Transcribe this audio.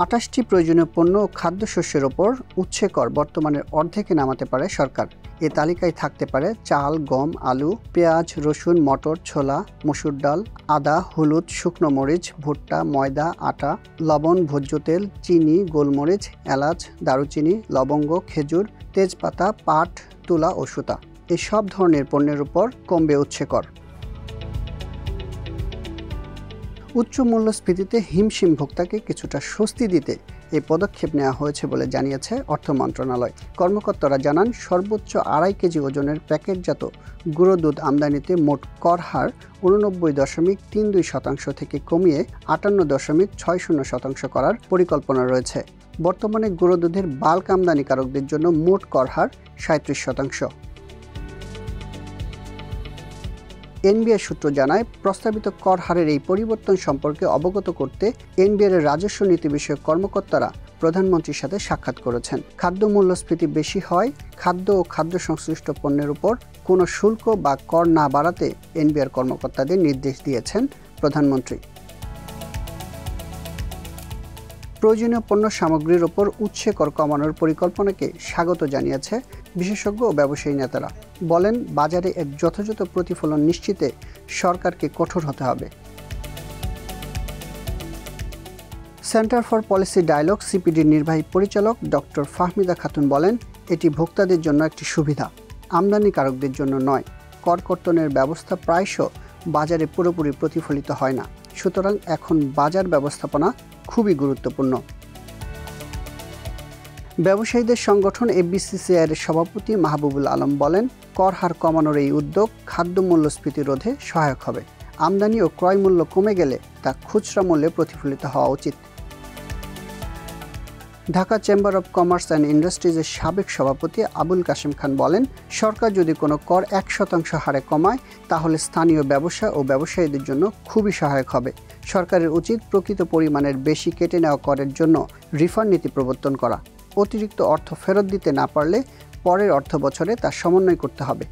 ২৮টি প্রয়োজনীয় পণ্য ও খাদ্যশস্যের ওপর উৎসে কর বর্তমানে অর্ধেকে নামাতে পারে সরকার। এ তালিকায় থাকতে পারে চাল, গম, আলু, পেঁয়াজ, রসুন, মটর, ছোলা, মসুর ডাল, আদা, হলুদ, শুকনো মরিচ, ভুট্টা, ময়দা, আটা, লবণ, ভোজ্য তেল, চিনি, গোলমরিচ, এলাচ, দারুচিনি, লবঙ্গ, খেজুর, তেজপাতা, পাট, তুলা ও সুতা। এই সব ধরনের পণ্যের উপর কমবে উৎসে কর। উচ্চ মূল্যস্ফীতিতে হিমশিম ভোক্তাকে কিছুটা স্বস্তি দিতে এই পদক্ষেপ নেওয়া হয়েছে বলে জানিয়েছে অর্থ মন্ত্রণালয়। কর্মকর্তারা জানান, সর্বোচ্চ ২.৫ কেজি ওজনের প্যাকেটজাত গুঁড়ো দুধ আমদানিতে মোট কর হার ৮৯.৩২% থেকে কমিয়ে ৫৮.৬০% করার পরিকল্পনা রয়েছে। বর্তমানে গুঁড়ো দুধের বাল্ক আমদানিকারকদের জন্য মোট কর হার ৩৭%। এনবিআর সূত্র জানায়, প্রস্তাবিত কর হারের এই পরিবর্তন সম্পর্কে অবগত করতে এনবিআর এর রাজস্ব নীতি বিষয়ক কর্মকর্তারা প্রধানমন্ত্রীর সাথে সাক্ষাৎ করেছেন। খাদ্য মূল্যস্ফীতি বেশি হয় খাদ্য ও খাদ্য সংশ্লিষ্ট পণ্যের উপর কোনো শুল্ক বা কর না বাড়াতে এনবিআর কর্মকর্তাদের নির্দেশ দিয়েছেন প্রধানমন্ত্রী। প্রয়োজনীয় পণ্য সামগ্রীর ওপর উৎসে কর কমানোর পরিকল্পনাকে স্বাগত জানিয়েছে বিশেষজ্ঞ ও ব্যবসায়ী নেতারা। বলেন, বাজারে এর যথাযথ প্রতিফলন নিশ্চিতে সরকারকে কঠোর হতে হবে। সেন্টার ফর পলিসি ডায়ালগ সিপিডির নির্বাহী পরিচালক ডক্টর ফাহমিদা খাতুন বলেন, এটি ভোক্তাদের জন্য একটি সুবিধা, আমদানিকারকদের জন্য নয়। কর কর্তনের ব্যবস্থা প্রায়শ বাজারে পুরোপুরি প্রতিফলিত হয় না, সুতরাং এখন বাজার ব্যবস্থাপনা খুবই গুরুত্বপূর্ণ। ব্যবসায়ীদের সংগঠন এফবিসিসিআইয়ের সভাপতি মাহবুবুল আলম বলেন, কর হার কমানোর এই উদ্যোগ খাদ্য মূল্যস্ফীতি রোধে সহায়ক হবে। আমদানি ও ক্রয় মূল্য কমে গেলে তা খুচরা মূল্যে প্রতিফলিত হওয়া উচিত। Dhaka chamber of commerce and ইন্ডাস্ট্রিজের সাবেক সভাপতি আবুল কাশেম খান বলেন, সরকার যদি কোনো কর ১% হারে কমায় তাহলে স্থানীয় ব্যবসা ও ব্যবসায়ীদের জন্য খুবই সহায়ক হবে। সরকারের উচিত প্রকৃত পরিমাণের বেশি কেটে নেওয়া করের জন্য রিফান্ড নীতি প্রবর্তন করা। অতিরিক্ত অর্থ ফেরত দিতে না পারলে পরের অর্থ বছরে তা সমন্বয় করতে হবে।